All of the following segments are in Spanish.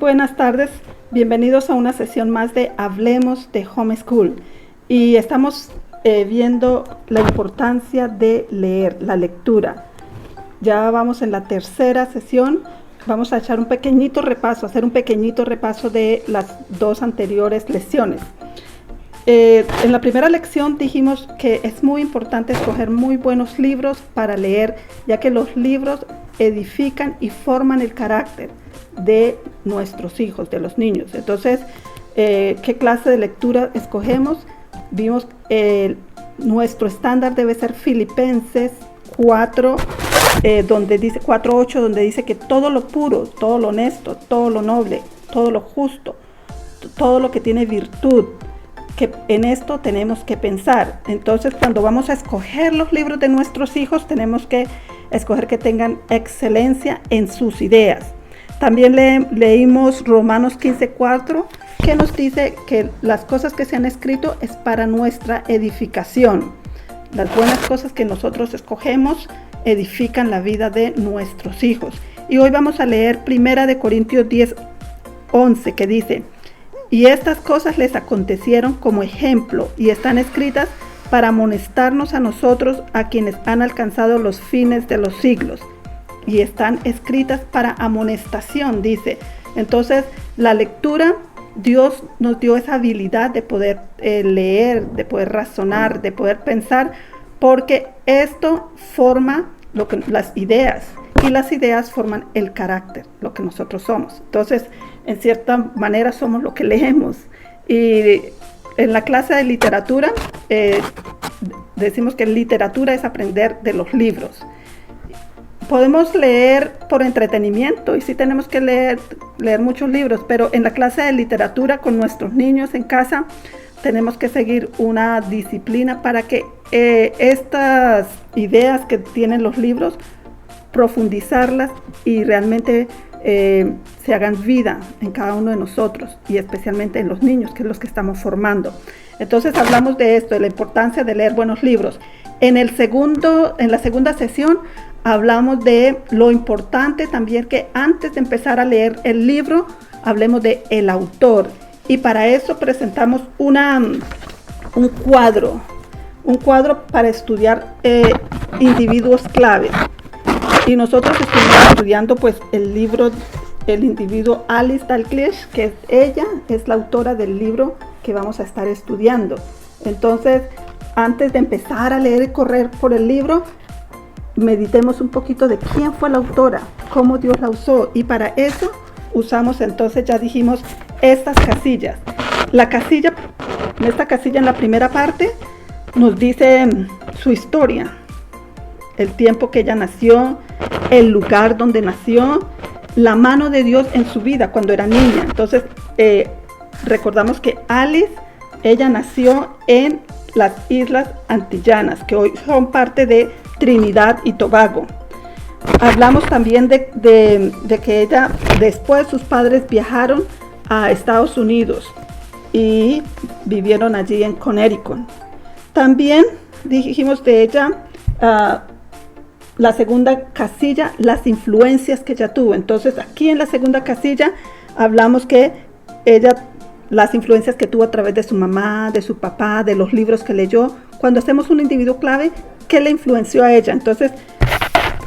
buenas tardes. Bienvenidos a una sesión más de Hablemos de Homeschool. Y estamos viendo la importancia de leer, la lectura. Ya vamos en la tercera sesión. Vamos a echar un pequeñito repaso, hacer un pequeñito repaso de las dos anteriores lecciones. En la primera lección dijimos que es muy importante escoger muy buenos libros para leer, ya que los libros edifican y forman el carácter de nuestros hijos, de los niños. Entonces, ¿qué clase de lectura escogemos? Vimos nuestro estándar debe ser Filipenses 4, donde dice 4:8, donde dice que todo lo puro, todo lo honesto, todo lo noble, todo lo justo, todo lo que tiene virtud, que en esto tenemos que pensar. Entonces, cuando vamos a escoger los libros de nuestros hijos, tenemos que escoger que tengan excelencia en sus ideas. También leímos Romanos 15:4, que nos dice que las cosas que se han escrito es para nuestra edificación. Las buenas cosas que nosotros escogemos edifican la vida de nuestros hijos. Y hoy vamos a leer 1 Corintios 10:11, que dice: y estas cosas les acontecieron como ejemplo y están escritas para amonestarnos a nosotros, a quienes han alcanzado los fines de los siglos. Y están escritas para amonestación, dice. Entonces, la lectura, Dios nos dio esa habilidad de poder leer, de poder razonar, de poder pensar, porque esto forma las ideas, y las ideas forman el carácter, lo que nosotros somos. Entonces, en cierta manera somos lo que leemos. Y en la clase de literatura, decimos que literatura es aprender de los libros. Podemos leer por entretenimiento y sí tenemos que leer muchos libros, pero en la clase de literatura con nuestros niños en casa tenemos que seguir una disciplina para que estas ideas que tienen los libros, profundizarlas y realmente se hagan vida en cada uno de nosotros y especialmente en los niños, que es los que estamos formando. Entonces hablamos de esto, de la importancia de leer buenos libros. En la segunda sesión hablamos de lo importante también que antes de empezar a leer el libro, hablemos de el autor. Y para eso presentamos un cuadro para estudiar individuos claves. Y nosotros estuvimos estudiando pues el libro, el individuo Alice Dalglish, que ella es la autora del libro que vamos a estar estudiando. Entonces, antes de empezar a leer y correr por el libro, meditemos un poquito de quién fue la autora, cómo Dios la usó, y para eso usamos, entonces ya dijimos, estas casillas. Esta casilla en la primera parte nos dice su historia, el tiempo que ella nació, el lugar donde nació, la mano de Dios en su vida cuando era niña. Entonces, recordamos que Alice, ella nació en las Islas Antillanas, que hoy son parte de Trinidad y Tobago. Hablamos también de que ella, después sus padres viajaron a Estados Unidos y vivieron allí en Connecticut. También dijimos de ella, la segunda casilla, las influencias que ella tuvo. Entonces, aquí en la segunda casilla hablamos que ella, las influencias que tuvo a través de su mamá, de su papá, de los libros que leyó. Cuando hacemos un individuo clave, ¿qué le influenció a ella? Entonces,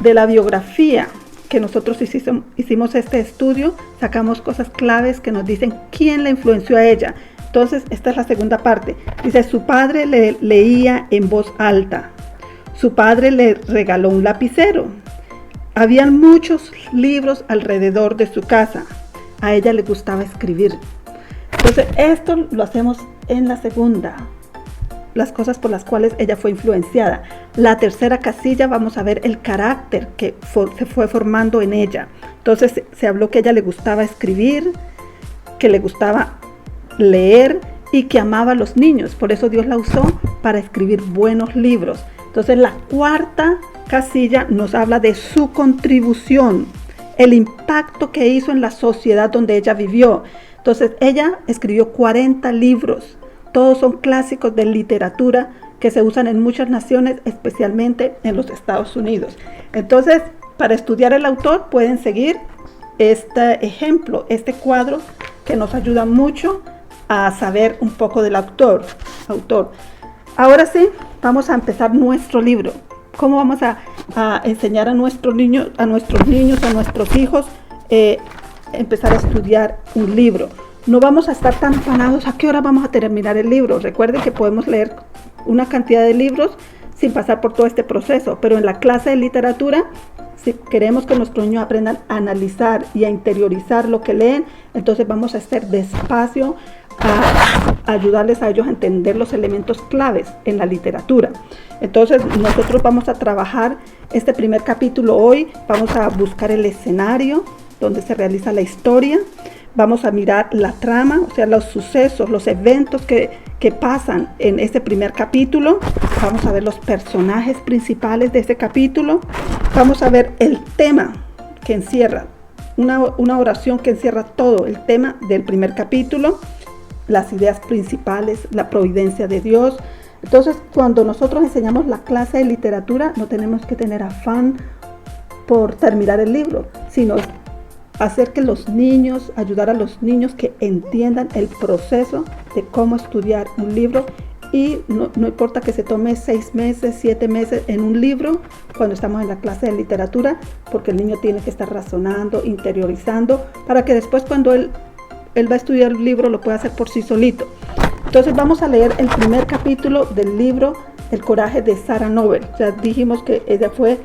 de la biografía que nosotros hicimos este estudio, sacamos cosas claves que nos dicen quién le influenció a ella. Entonces, esta es la segunda parte. Dice, su padre le leía en voz alta. Su padre le regaló un lapicero. Habían muchos libros alrededor de su casa. A ella le gustaba escribir. Entonces, esto lo hacemos en la segunda. Las cosas por las cuales ella fue influenciada. La tercera casilla, vamos a ver el carácter que se fue formando en ella. Entonces, se habló que a ella le gustaba escribir, que le gustaba leer y que amaba a los niños. Por eso Dios la usó para escribir buenos libros. Entonces, la cuarta casilla nos habla de su contribución, el impacto que hizo en la sociedad donde ella vivió. Entonces, ella escribió 40 libros. Todos son clásicos de literatura que se usan en muchas naciones, especialmente en los Estados Unidos. Entonces, para estudiar el autor pueden seguir este ejemplo, este cuadro que nos ayuda mucho a saber un poco del autor. Ahora sí, vamos a empezar nuestro libro. ¿Cómo vamos a enseñar a nuestros niños, a nuestros hijos, empezar a estudiar un libro? No vamos a estar tan afanados a qué hora vamos a terminar el libro. Recuerden que podemos leer una cantidad de libros sin pasar por todo este proceso, pero en la clase de literatura, si queremos que nuestros niños aprendan a analizar y a interiorizar lo que leen, entonces vamos a estar despacio a ayudarles a ellos a entender los elementos claves en la literatura. Entonces nosotros vamos a trabajar este primer capítulo hoy, vamos a buscar el escenario donde se realiza la historia, vamos a mirar la trama, o sea, los sucesos, los eventos que pasan en este primer capítulo, vamos a ver los personajes principales de este capítulo, vamos a ver el tema que encierra, una oración que encierra todo el tema del primer capítulo, las ideas principales, la providencia de Dios. Entonces, cuando nosotros enseñamos la clase de literatura, no tenemos que tener afán por terminar el libro, sino hacer que los niños, ayudar a los niños que entiendan el proceso de cómo estudiar un libro. Y no importa que se tome 6 meses, 7 meses en un libro, cuando estamos en la clase de literatura, porque el niño tiene que estar razonando, interiorizando, para que después cuando él va a estudiar el libro lo pueda hacer por sí solito. Entonces vamos a leer el primer capítulo del libro El coraje de Sarah Noble. Ya dijimos que ella fue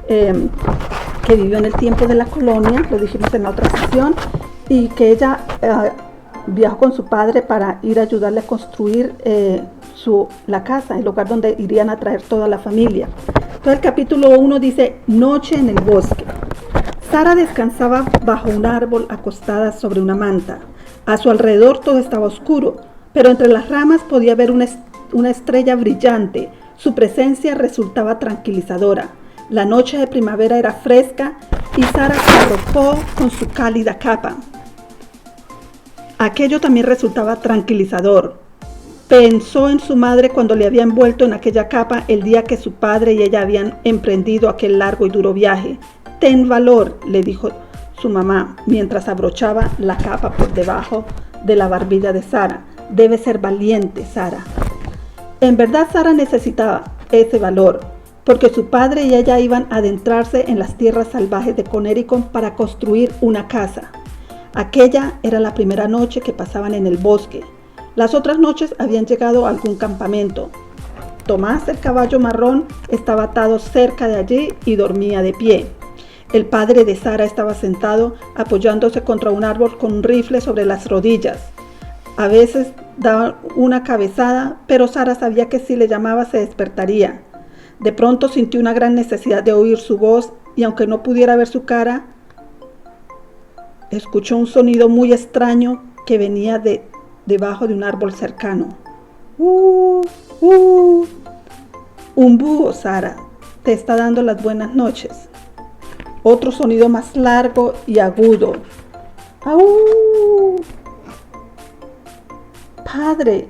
que vivió en el tiempo de la colonia, lo dijimos en la otra sesión, y que ella viajó con su padre para ir a ayudarle a construir la casa, el lugar donde irían a traer toda la familia. Entonces el capítulo 1 dice: Noche en el bosque. Sarah descansaba bajo un árbol acostada sobre una manta. A su alrededor todo estaba oscuro, pero entre las ramas podía ver una estrella brillante. Su presencia resultaba tranquilizadora. La noche de primavera era fresca y Sarah se arropó con su cálida capa. Aquello también resultaba tranquilizador. Pensó en su madre cuando le había envuelto en aquella capa el día que su padre y ella habían emprendido aquel largo y duro viaje. Ten valor, le dijo su mamá mientras abrochaba la capa por debajo de la barbilla de Sarah. Debe ser valiente, Sarah. En verdad, Sarah necesitaba ese valor, porque su padre y ella iban a adentrarse en las tierras salvajes de Connecticut para construir una casa. Aquella era la primera noche que pasaban en el bosque. Las otras noches habían llegado a algún campamento. Tomás, el caballo marrón, estaba atado cerca de allí y dormía de pie. El padre de Sarah estaba sentado apoyándose contra un árbol con un rifle sobre las rodillas. A veces daba una cabezada, pero Sarah sabía que si le llamaba se despertaría. De pronto sintió una gran necesidad de oír su voz y aunque no pudiera ver su cara, escuchó un sonido muy extraño que venía debajo de un árbol cercano. Un búho, Sarah, te está dando las buenas noches. Otro sonido más largo y agudo. ¡Au! Padre,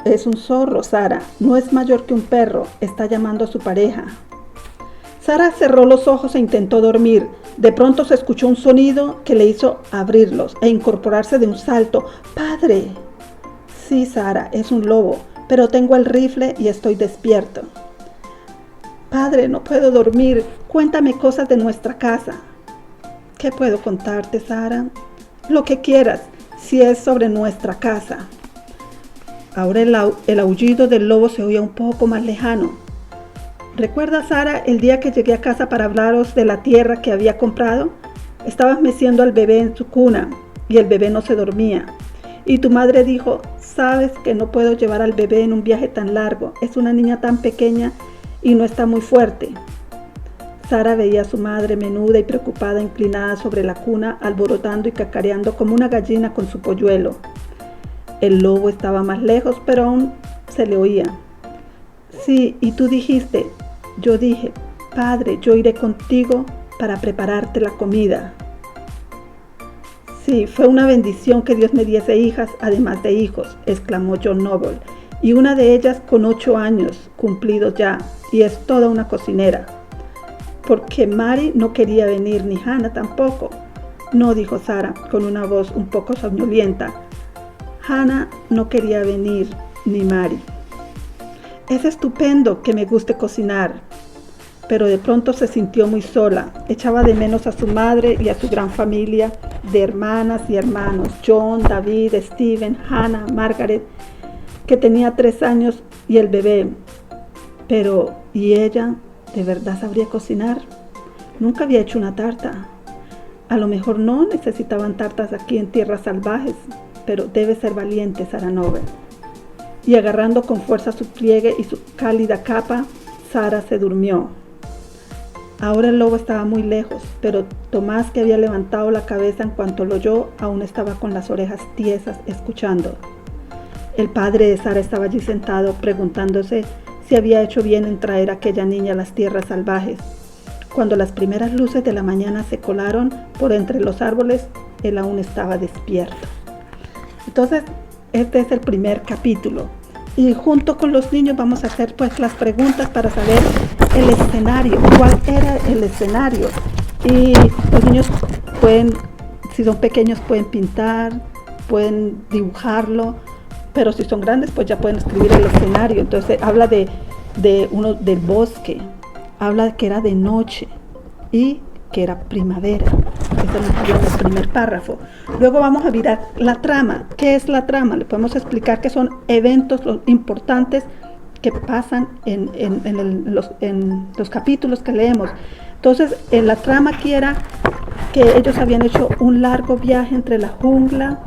es un zorro, Sarah. No es mayor que un perro. Está llamando a su pareja. Sarah cerró los ojos e intentó dormir. De pronto se escuchó un sonido que le hizo abrirlos e incorporarse de un salto. ¡Padre! Sí, Sarah, es un lobo, pero tengo el rifle y estoy despierto. Padre, no puedo dormir. Cuéntame cosas de nuestra casa. ¿Qué puedo contarte, Sarah? Lo que quieras, si es sobre nuestra casa. Ahora el aullido del lobo se oía un poco más lejano. ¿Recuerdas, Sarah, el día que llegué a casa para hablaros de la tierra que había comprado? Estabas meciendo al bebé en su cuna y el bebé no se dormía. Y tu madre dijo: sabes que no puedo llevar al bebé en un viaje tan largo. Es una niña tan pequeña y no está muy fuerte. Sarah veía a su madre menuda y preocupada inclinada sobre la cuna, alborotando y cacareando como una gallina con su polluelo. El lobo estaba más lejos, pero aún se le oía. Sí, y tú dijiste. Yo dije: Padre, yo iré contigo para prepararte la comida. Sí, fue una bendición que Dios me diese hijas, además de hijos, exclamó John Noble, y una de ellas con 8 años cumplidos ya, y es toda una cocinera. Porque Mary no quería venir, ni Hannah tampoco. No, dijo Sara, con una voz un poco somnolienta. Hannah no quería venir, ni Mary. Es estupendo que me guste cocinar, pero de pronto se sintió muy sola. Echaba de menos a su madre y a su gran familia de hermanas y hermanos, John, David, Stephen, Hannah, Margaret, que tenía 3 años, y el bebé. Pero, ¿y ella de verdad sabría cocinar? Nunca había hecho una tarta. A lo mejor no necesitaban tartas aquí en tierras salvajes, pero debe ser valiente, Sara Noble. Y agarrando con fuerza su pliegue y su cálida capa, Sara se durmió. Ahora el lobo estaba muy lejos, pero Tomás, que había levantado la cabeza en cuanto lo oyó, aún estaba con las orejas tiesas, escuchando. El padre de Sara estaba allí sentado, preguntándose si había hecho bien en traer a aquella niña a las tierras salvajes. Cuando las primeras luces de la mañana se colaron por entre los árboles, él aún estaba despierto. Entonces, este es el primer capítulo. Y junto con los niños vamos a hacer pues las preguntas para saber el escenario, cuál era el escenario. Y los niños pueden, si son pequeños, pueden pintar, pueden dibujarlo, pero si son grandes pues ya pueden escribir el escenario. Entonces habla del bosque, habla que era de noche y que era primavera. Eso nos habla en el primer párrafo. Luego vamos a mirar la trama. ¿Qué es la trama? Le podemos explicar que son eventos importantes que pasan en los capítulos que leemos. Entonces, en la trama aquí era que ellos habían hecho un largo viaje entre la jungla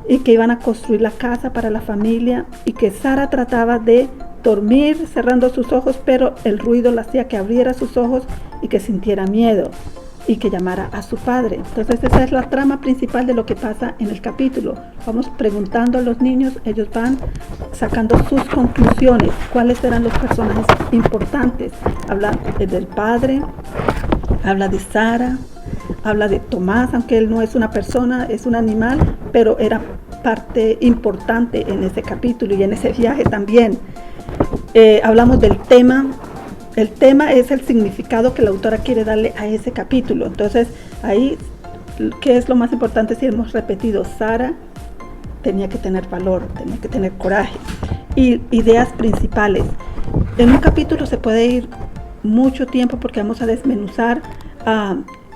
y que iban a construir la casa para la familia, y que Sara trataba de dormir cerrando sus ojos, pero el ruido le hacía que abriera sus ojos y que sintiera miedo y que llamara a su padre. Entonces esa es la trama principal de lo que pasa en el capítulo. Vamos preguntando a los niños, ellos van sacando sus conclusiones, cuáles eran los personajes importantes. Habla del padre, habla de Sara, habla de Tomás, aunque él no es una persona, es un animal, pero era parte importante en ese capítulo y en ese viaje también. Hablamos del tema. El tema es el significado que la autora quiere darle a ese capítulo. Entonces, ahí, ¿qué es lo más importante? Si hemos repetido, Sara tenía que tener valor, tenía que tener coraje. Y ideas principales. En un capítulo se puede ir mucho tiempo porque vamos a desmenuzar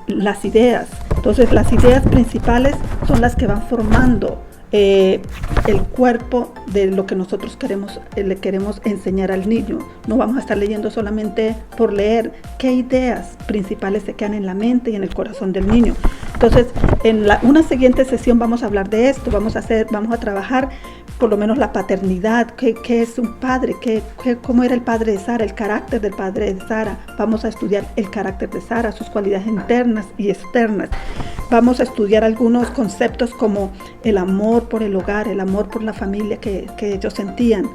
las ideas. Entonces, las ideas principales son las que van formando el cuerpo de lo que nosotros le queremos enseñar al niño. No vamos a estar leyendo solamente por leer. ¿Qué ideas principales se quedan en la mente y en el corazón del niño? Entonces, en una siguiente sesión vamos a hablar de esto. Vamos a trabajar por lo menos la paternidad. ¿Qué es un padre? ¿Cómo era el padre de Sara? El carácter del padre de Sara. Vamos a estudiar el carácter de Sara, sus cualidades internas y externas. Vamos a estudiar algunos conceptos como el amor por el hogar, el amor por la familia que ellos sentían.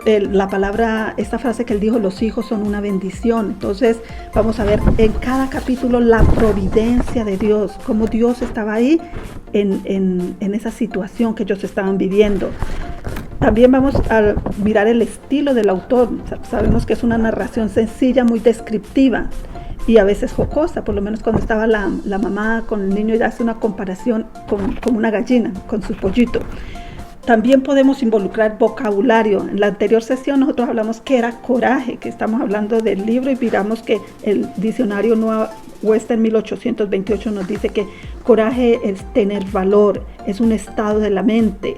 Esta frase que él dijo, los hijos son una bendición. Entonces vamos a ver en cada capítulo la providencia de Dios, cómo Dios estaba ahí en esa situación que ellos estaban viviendo. También vamos a mirar el estilo del autor. Sabemos que es una narración sencilla, muy descriptiva y a veces jocosa. Por lo menos cuando estaba la mamá con el niño, ya hace una comparación con una gallina, con su pollito. También podemos involucrar vocabulario. En la anterior sesión nosotros hablamos que era coraje, que estamos hablando del libro, y miramos que el diccionario Nueva Western 1828 nos dice que coraje es tener valor, es un estado de la mente,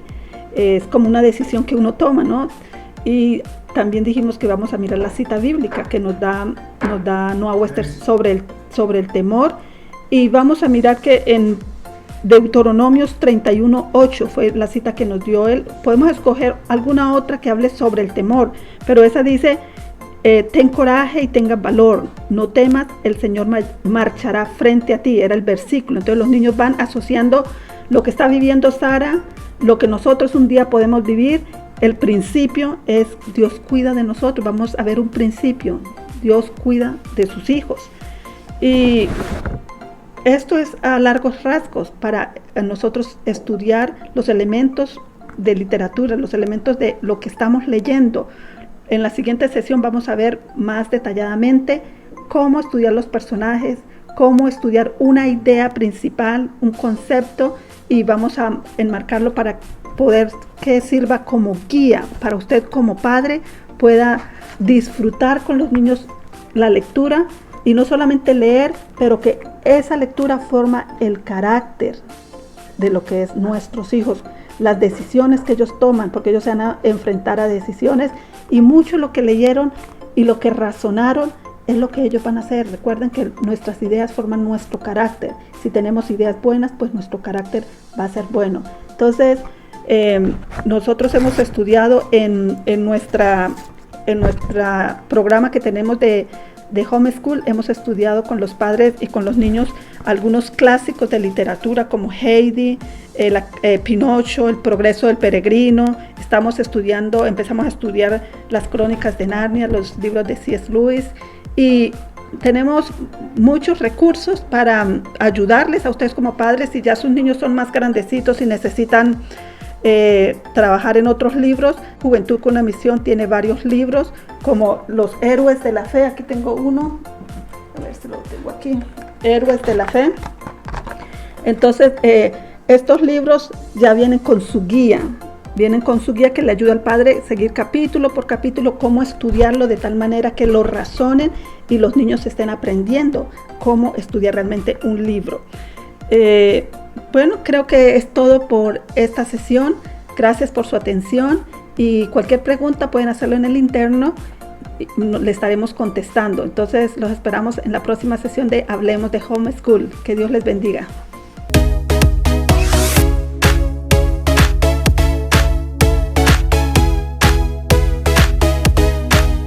es como una decisión que uno toma, ¿no? Y también dijimos que vamos a mirar la cita bíblica que nos da Noah Webster sobre el temor, y vamos a mirar que en Deuteronomios 31:8 fue la cita que nos dio él. Podemos escoger alguna otra que hable sobre el temor, pero esa dice, ten coraje y tenga valor, no temas, el Señor marchará frente a ti, era el versículo. Entonces los niños van asociando lo que está viviendo Sara, lo que nosotros un día podemos vivir. El principio es Dios cuida de nosotros. Vamos a ver un principio, Dios cuida de sus hijos. Y esto es a largos rasgos para nosotros estudiar los elementos de literatura, los elementos de lo que estamos leyendo. En la siguiente sesión vamos a ver más detalladamente cómo estudiar los personajes, cómo estudiar una idea principal, un concepto, y vamos a enmarcarlo para poder que sirva como guía para usted como padre pueda disfrutar con los niños la lectura y no solamente leer, pero que esa lectura forma el carácter de lo que es nuestros hijos, las decisiones que ellos toman, porque ellos se van a enfrentar a decisiones y mucho lo que leyeron y lo que razonaron es lo que ellos van a hacer. Recuerden que nuestras ideas forman nuestro carácter. Si tenemos ideas buenas, pues nuestro carácter va a ser bueno. Entonces, nosotros hemos estudiado en nuestra programa que tenemos de homeschool, hemos estudiado con los padres y con los niños algunos clásicos de literatura como Heidi, Pinocho, El progreso del peregrino. Empezamos a estudiar las crónicas de Narnia, los libros de C.S. Lewis, y tenemos muchos recursos para ayudarles a ustedes como padres si ya sus niños son más grandecitos y necesitan trabajar en otros libros. Juventud con una Misión tiene varios libros como Los Héroes de la Fe. Aquí tengo uno, a ver si lo tengo aquí, Héroes de la Fe. Entonces estos libros ya vienen con su guía que le ayuda al padre a seguir capítulo por capítulo cómo estudiarlo de tal manera que lo razonen y los niños estén aprendiendo cómo estudiar realmente un libro. Bueno, creo que es todo por esta sesión. Gracias por su atención y cualquier pregunta pueden hacerlo en el interno, le estaremos contestando. Entonces los esperamos en la próxima sesión de Hablemos de Homeschool. Que Dios les bendiga.